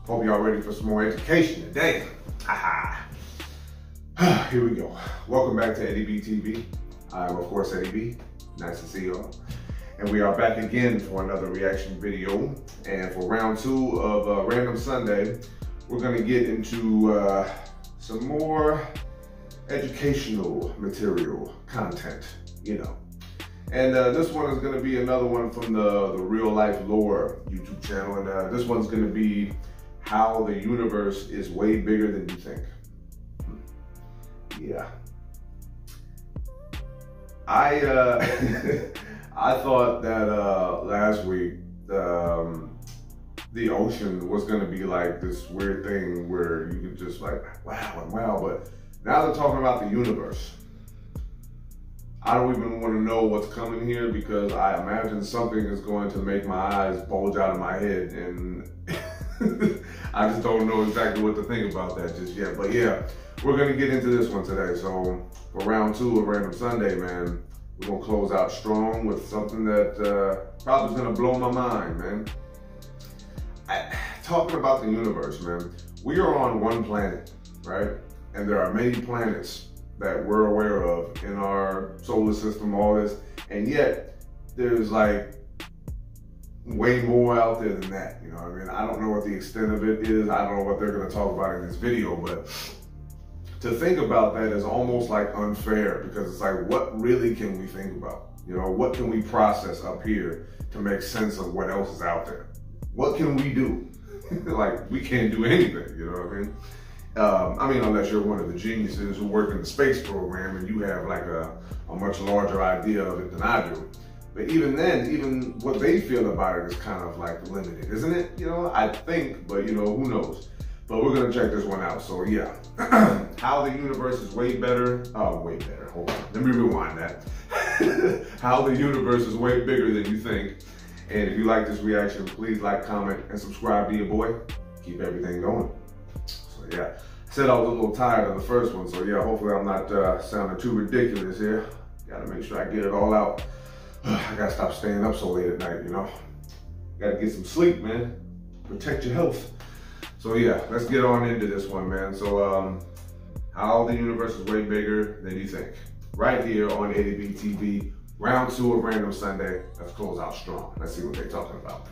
Hope y'all ready for some more education today. Here we go. Welcome back to Eddie B TV. I'm of course Eddie B. Nice to see y'all. And we are back again for another reaction video. And for round 2 of Random Sunday, we're gonna get into some more educational material, content, you know. And this one is gonna be another one from the Real Life Lore YouTube channel. And this one's gonna be how the universe is way bigger than you think. Yeah. I thought that last week the ocean was gonna be like this weird thing where you could just like wow and wow, but now they're talking about the universe. I don't even want to know what's coming here because I imagine something is going to make my eyes bulge out of my head, and I just don't know exactly what to think about that just yet. But yeah, we're gonna get into this one today. So for round 2 of Random Sunday, man, we're gonna close out strong with something that probably is gonna blow my mind, man. Talking about the universe, man, we are on one planet, right? And there are many planets that we're aware of in our solar system, all this, and yet there's like way more out there than that, you know what I mean? I don't know what the extent of it is. I don't know what they're gonna talk about in this video, but to think about that is almost like unfair, because it's like, what really can we think about? You know, what can we process up here to make sense of what else is out there? What can we do? Like, we can't do anything, you know what I mean? I mean, unless you're one of the geniuses who work in the space program and you have like a much larger idea of it than I do. But even then, even what they feel about it is kind of like limited, isn't it? You know, I think, but you know, who knows? But we're gonna check this one out. So yeah, how the universe is way better. Oh, way better, hold on, let me rewind that. How the universe is way bigger than you think. And if you like this reaction, please like, comment, and subscribe to your boy. Keep everything going. So yeah, I said I was a little tired of the first one, so yeah, hopefully I'm not sounding too ridiculous here. Gotta make sure I get it all out. I gotta stop staying up so late at night, you know. Gotta get some sleep, man. Protect your health. So yeah, let's get on into this one, man. So how the universe is way bigger than you think. Right here on Eddie B TV, round 2 of Random Sunday. Let's close out strong. Let's see what they're talking about.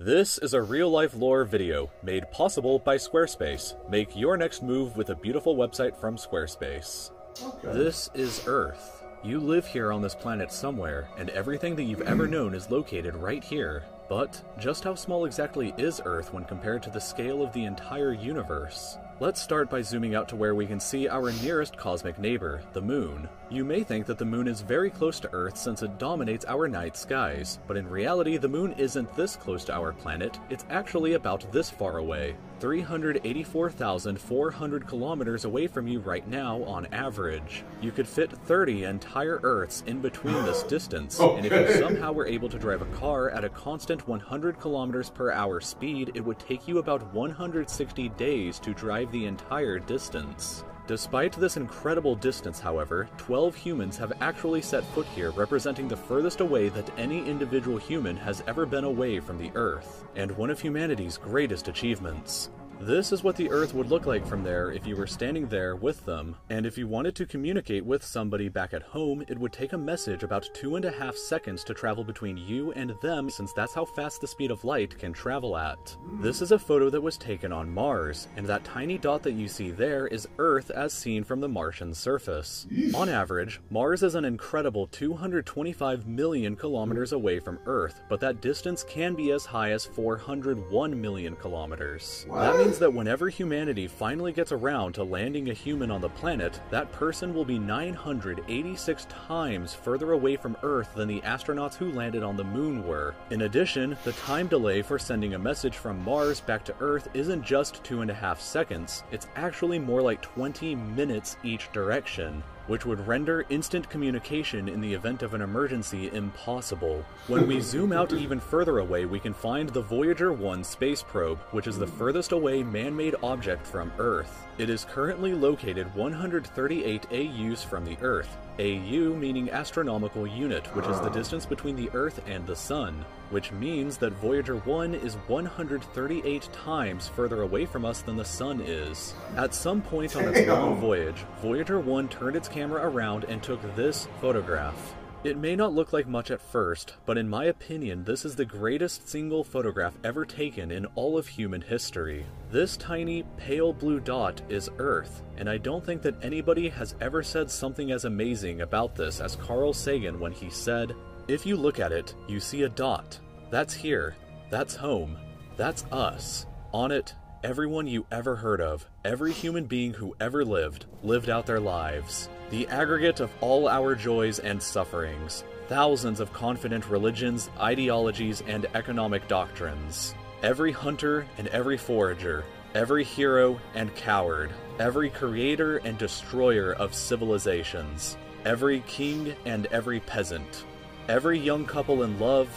This is a real-life lore video made possible by Squarespace. Make your next move with a beautiful website from Squarespace. Okay. This is Earth. You live here on this planet somewhere, and everything that you've ever known is located right here. But just how small exactly is Earth when compared to the scale of the entire universe? Let's start by zooming out to where we can see our nearest cosmic neighbor, the Moon. You may think that the Moon is very close to Earth since it dominates our night skies, but in reality the Moon isn't this close to our planet, it's actually about this far away. 384,400 kilometers away from you right now on average. You could fit 30 entire Earths in between this distance, and if you somehow were able to drive a car at a constant 100 kilometers per hour speed, it would take you about 160 days to drive the entire distance. Despite this incredible distance, however, 12 humans have actually set foot here, representing the furthest away that any individual human has ever been away from the Earth, and one of humanity's greatest achievements. This is what the Earth would look like from there if you were standing there with them, and if you wanted to communicate with somebody back at home, it would take a message about 2.5 seconds to travel between you and them, since that's how fast the speed of light can travel at. This is a photo that was taken on Mars, and that tiny dot that you see there is Earth as seen from the Martian surface. On average, Mars is an incredible 225 million kilometers away from Earth, but that distance can be as high as 401 million kilometers. That means that whenever humanity finally gets around to landing a human on the planet, that person will be 986 times further away from Earth than the astronauts who landed on the Moon were. In addition, the time delay for sending a message from Mars back to Earth isn't just 2.5 seconds, it's actually more like 20 minutes each direction. which would render instant communication in the event of an emergency impossible. When we zoom out even further away, we can find the Voyager 1 space probe, which is the furthest away man-made object from Earth. It is currently located 138 AUs from the Earth, AU meaning astronomical unit, which is the distance between the Earth and the Sun, which means that Voyager 1 is 138 times further away from us than the Sun is. At some point on its long voyage, Voyager 1 turned its camera around and took this photograph. It may not look like much at first, but in my opinion, this is the greatest single photograph ever taken in all of human history. This tiny, pale blue dot is Earth, and I don't think that anybody has ever said something as amazing about this as Carl Sagan when he said, "If you look at it, you see a dot. That's here. That's home. That's us. On it, everyone you ever heard of, every human being who ever lived out their lives. The aggregate of all our joys and sufferings. Thousands of confident religions, ideologies, and economic doctrines. Every hunter and every forager. Every hero and coward. Every creator and destroyer of civilizations. Every king and every peasant. Every young couple in love.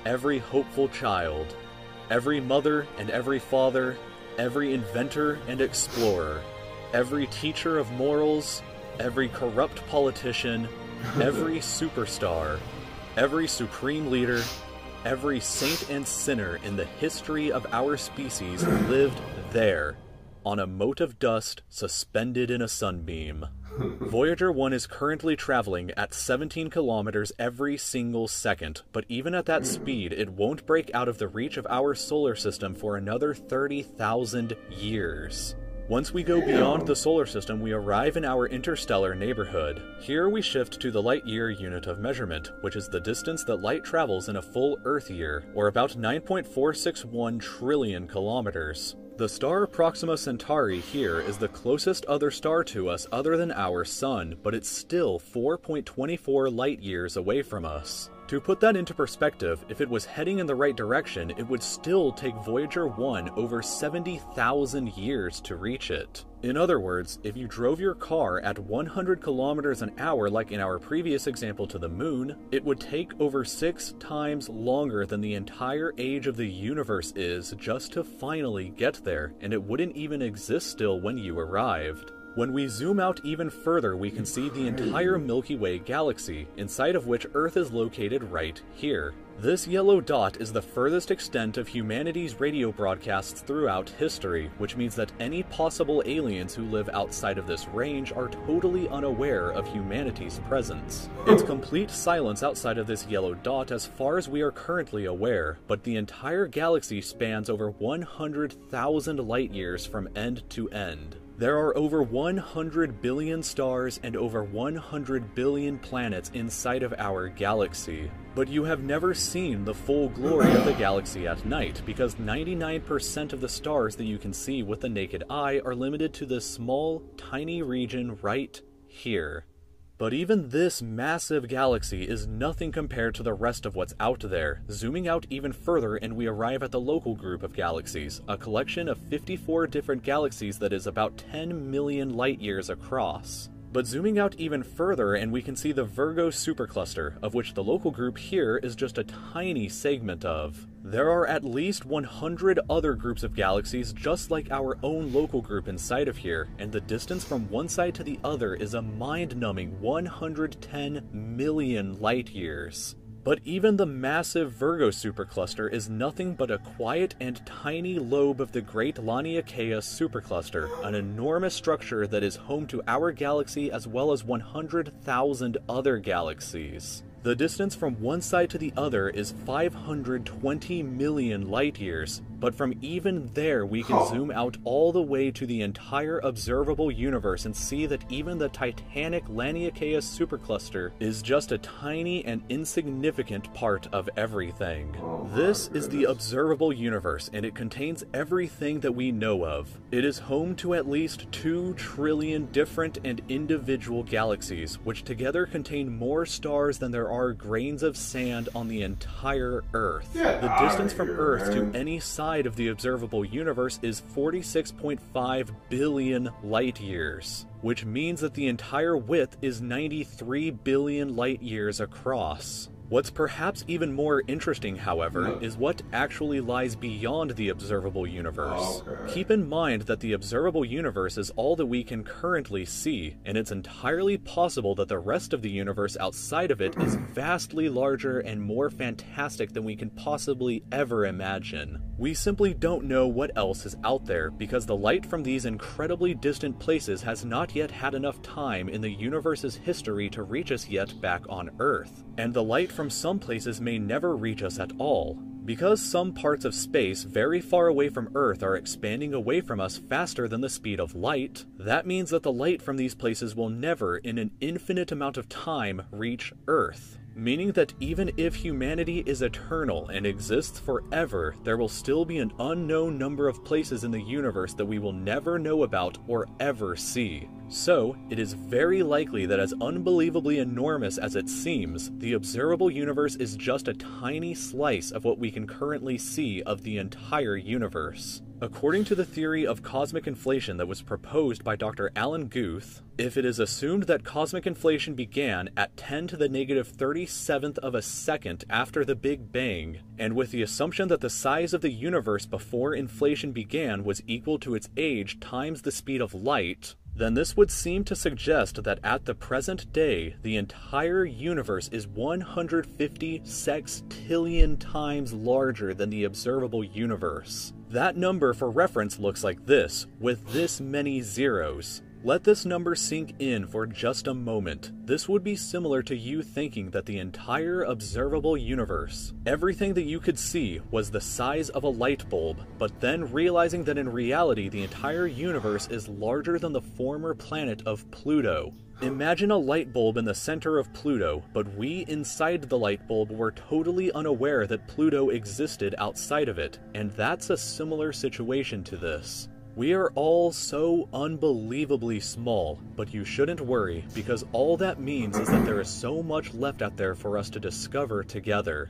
Every hopeful child. Every mother and every father. Every inventor and explorer. Every teacher of morals. Every corrupt politician, every superstar, every supreme leader, every saint and sinner in the history of our species lived there, on a mote of dust suspended in a sunbeam. Voyager 1 is currently traveling at 17 kilometers every single second, but even at that speed, it won't break out of the reach of our solar system for another 30,000 years. Once we go beyond the solar system, we arrive in our interstellar neighborhood. Here we shift to the light-year unit of measurement, which is the distance that light travels in a full Earth year, or about 9.461 trillion kilometers. The star Proxima Centauri here is the closest other star to us other than our Sun, but it's still 4.24 light-years away from us. To put that into perspective, if it was heading in the right direction, it would still take Voyager 1 over 70,000 years to reach it. In other words, if you drove your car at 100 kilometers an hour like in our previous example to the moon, it would take over 6 times longer than the entire age of the universe is just to finally get there, and it wouldn't even exist still when you arrived. When we zoom out even further, we can see the entire Milky Way galaxy, inside of which Earth is located right here. This yellow dot is the furthest extent of humanity's radio broadcasts throughout history, which means that any possible aliens who live outside of this range are totally unaware of humanity's presence. It's complete silence outside of this yellow dot as far as we are currently aware, but the entire galaxy spans over 100,000 light years from end to end. There are over 100 billion stars and over 100 billion planets inside of our galaxy. But you have never seen the full glory of the galaxy at night, because 99% of the stars that you can see with the naked eye are limited to this small, tiny region right here. But even this massive galaxy is nothing compared to the rest of what's out there. Zooming out even further and we arrive at the local group of galaxies, a collection of 54 different galaxies that is about 10 million light years across. But zooming out even further and we can see the Virgo supercluster, of which the local group here is just a tiny segment of. There are at least 100 other groups of galaxies just like our own local group inside of here, and the distance from one side to the other is a mind-numbing 110 million light years. But even the massive Virgo supercluster is nothing but a quiet and tiny lobe of the Great Laniakea supercluster, an enormous structure that is home to our galaxy as well as 100,000 other galaxies. The distance from one side to the other is 520 million light years, but from even there we can zoom out all the way to the entire observable universe and see that even the titanic Laniakea supercluster is just a tiny and insignificant part of everything. This is the observable universe, and it contains everything that we know of. It is home to at least 2 trillion different and individual galaxies, which together contain more stars than there there are grains of sand on the entire Earth. Get The outta distance from here, Earth man. to any side of the observable universe is 46.5 billion light years, which means that the entire width is 93 billion light years across. What's perhaps even more interesting, however, is what actually lies beyond the observable universe. Okay. Keep in mind that the observable universe is all that we can currently see, and it's entirely possible that the rest of the universe outside of it is vastly larger and more fantastic than we can possibly ever imagine. We simply don't know what else is out there because the light from these incredibly distant places has not yet had enough time in the universe's history to reach us yet back on Earth. And the light from some places may never reach us at all. Because some parts of space very far away from Earth are expanding away from us faster than the speed of light, that means that the light from these places will never, in an infinite amount of time, reach Earth. Meaning that even if humanity is eternal and exists forever, there will still be an unknown number of places in the universe that we will never know about or ever see. So, it is very likely that as unbelievably enormous as it seems, the observable universe is just a tiny slice of what we can currently see of the entire universe. According to the theory of cosmic inflation that was proposed by Dr. Alan Guth, if it is assumed that cosmic inflation began at 10 to the negative 37th of a second after the Big Bang, and with the assumption that the size of the universe before inflation began was equal to its age times the speed of light, then this would seem to suggest that at the present day, the entire universe is 150 sextillion times larger than the observable universe. That number for reference looks like this, with this many zeros. Let this number sink in for just a moment. This would be similar to you thinking that the entire observable universe, everything that you could see, was the size of a light bulb, but then realizing that in reality the entire universe is larger than the former planet of Pluto. Imagine a light bulb in the center of Pluto, but we inside the light bulb were totally unaware that Pluto existed outside of it, and that's a similar situation to this. We are all so unbelievably small, but you shouldn't worry, because all that means is that there is so much left out there for us to discover together.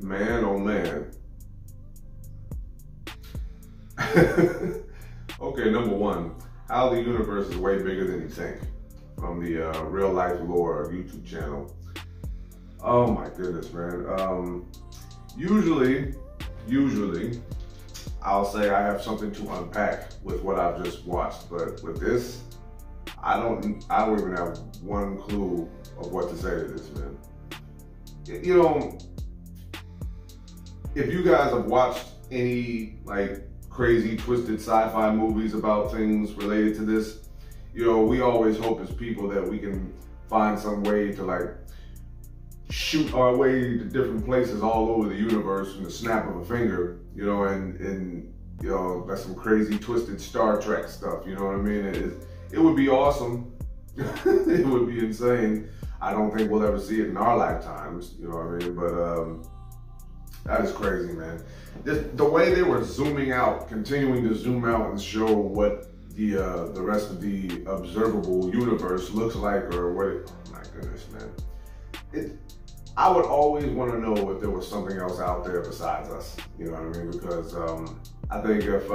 Man, oh man. Okay, number one, how the universe is way bigger than you think, from the Real Life Lore YouTube channel. Oh my goodness, man. Usually, I'll say I have something to unpack with what I've just watched, but with this, I don't even have one clue of what to say to this, man. You know, if you guys have watched any like crazy twisted sci-fi movies about things related to this, you know, we always hope as people that we can find some way to like shoot our way to different places all over the universe in the snap of a finger, you know, and you know, that's some crazy twisted Star Trek stuff, you know what I mean? It would be awesome. It would be insane. I don't think we'll ever see it in our lifetimes, you know what I mean? But that is crazy, man. The way they were zooming out, continuing to zoom out and show what the rest of the observable universe looks like, or what it, oh my goodness, man. I would always want to know if there was something else out there besides us, you know what I mean? Because I think if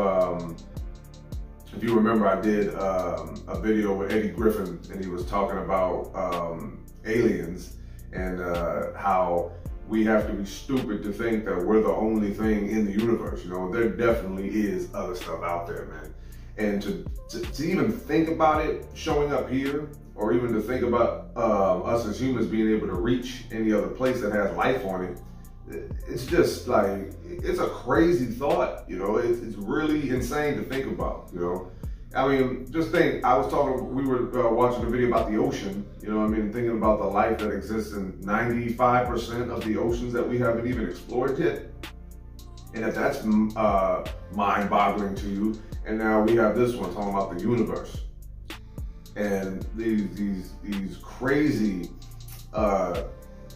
you remember, I did a video with Eddie Griffin, and he was talking about aliens and how we have to be stupid to think that we're the only thing in the universe. You know, there definitely is other stuff out there, man. And to even think about it showing up here, or even to think about us as humans being able to reach any other place that has life on it, it's just like, it's a crazy thought, you know. It's really insane to think about, you know. I mean, just think, we were watching a video about the ocean, you know what I mean, thinking about the life that exists in 95% of the oceans that we haven't even explored yet. And if that's mind-boggling to you, and now we have this one talking about the universe. And these crazy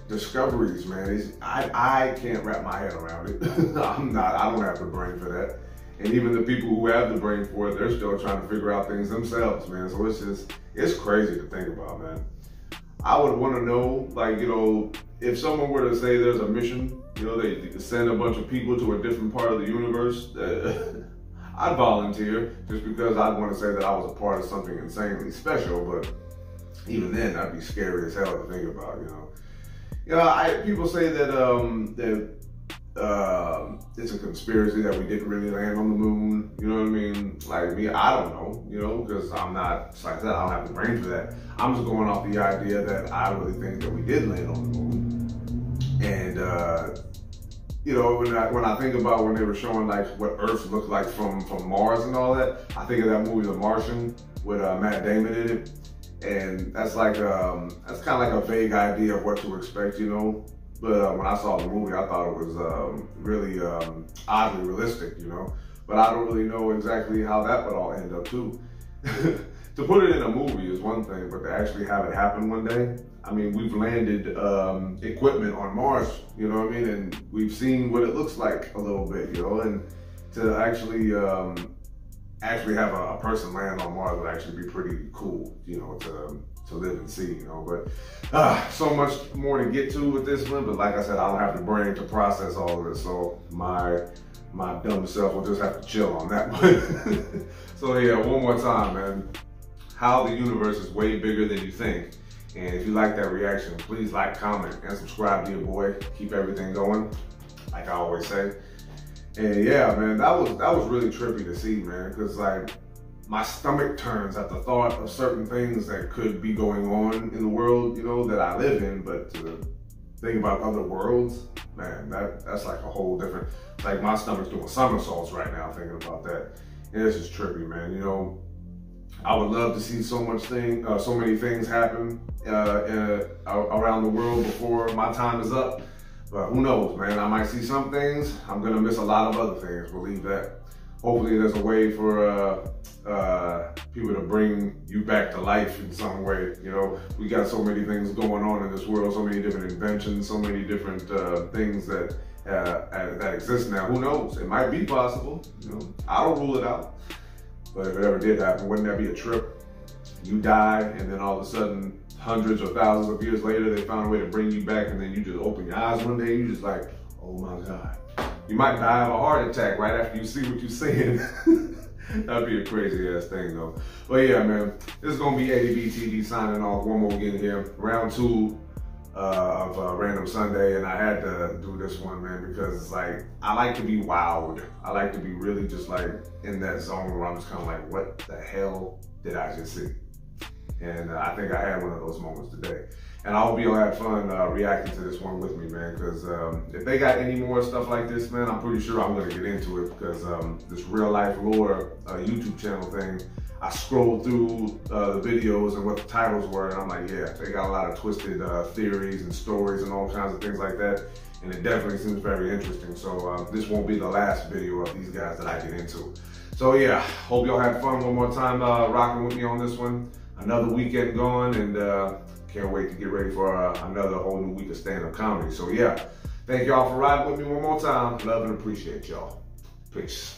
discoveries, man. I can't wrap my head around it. I don't have the brain for that. And even the people who have the brain for it, they're still trying to figure out things themselves, man. So it's crazy to think about, man. I would want to know, like, you know, if someone were to say there's a mission, you know, they send a bunch of people to a different part of the universe, I'd volunteer just because I'd want to say that I was a part of something insanely special. But even then, that'd be scary as hell to think about, you know. You know, people say that it's a conspiracy that we didn't really land on the moon. You know what I mean? Like me, I don't know, you know, because I'm not, like I said, I don't have the brain for that. I'm just going off the idea that I really think that we did land on the moon. And, you know, when I think about when they were showing like what Earth looked like from Mars and all that, I think of that movie, The Martian, with Matt Damon in it. And that's like, that's kind of like a vague idea of what to expect, you know. But when I saw the movie, I thought it was really oddly realistic, you know. But I don't really know exactly how that would all end up too. To put it in a movie is one thing, but to actually have it happen one day, I mean, we've landed equipment on Mars, you know what I mean? And we've seen what it looks like a little bit, you know. And to actually have a person land on Mars would actually be pretty cool, you know, to live and see, you know. But so much more to get to with this one, but like I said, I don't have the brain to process all of it, so my dumb self will just have to chill on that one. So yeah, one more time, man. How the universe is way bigger than you think. And if you like that reaction, please like, comment, and subscribe to your boy. Keep everything going, like I always say. And yeah, man, that was really trippy to see, man, because like, my stomach turns at the thought of certain things that could be going on in the world, you know, that I live in. But to think about other worlds, man, that's like a whole different, like my stomach's doing somersaults right now thinking about that. And it's just trippy, man. You know, I would love to see so many things happen around the world before my time is up. But who knows, man? I might see some things. I'm gonna miss a lot of other things, believe that. Hopefully there's a way for people to bring you back to life in some way. You know, we got so many things going on in this world, so many different inventions, so many different things that exist now. Who knows? It might be possible. You know, I don't rule it out. But if it ever did happen, wouldn't that be a trip? You die, and then all of a sudden, hundreds or thousands of years later, they found a way to bring you back, and then you just open your eyes one day, and you just like, oh my God. You might die of a heart attack right after you see what you're seeing. That'd be a crazy ass thing though. But yeah, man, this is gonna be Eddie B TV signing off one more again here. Round 2 of Random Sunday, and I had to do this one, man, because it's like, I like to be wowed. I like to be really just like in that zone where I'm just kind of like, what the hell did I just see? And I think I had one of those moments today. And I hope you'll have fun reacting to this one with me, man, because if they got any more stuff like this, man, I'm pretty sure I'm going to get into it, because this real life lore YouTube channel thing, I scrolled through the videos and what the titles were, and I'm like, yeah, they got a lot of twisted theories and stories and all kinds of things like that, and it definitely seems very interesting. So this won't be the last video of these guys that I get into. So yeah, hope y'all had fun one more time rocking with me on this one. Another weekend gone, and can't wait to get ready for another whole new week of stand-up comedy. So yeah, thank y'all for riding with me one more time. Love and appreciate y'all. Peace.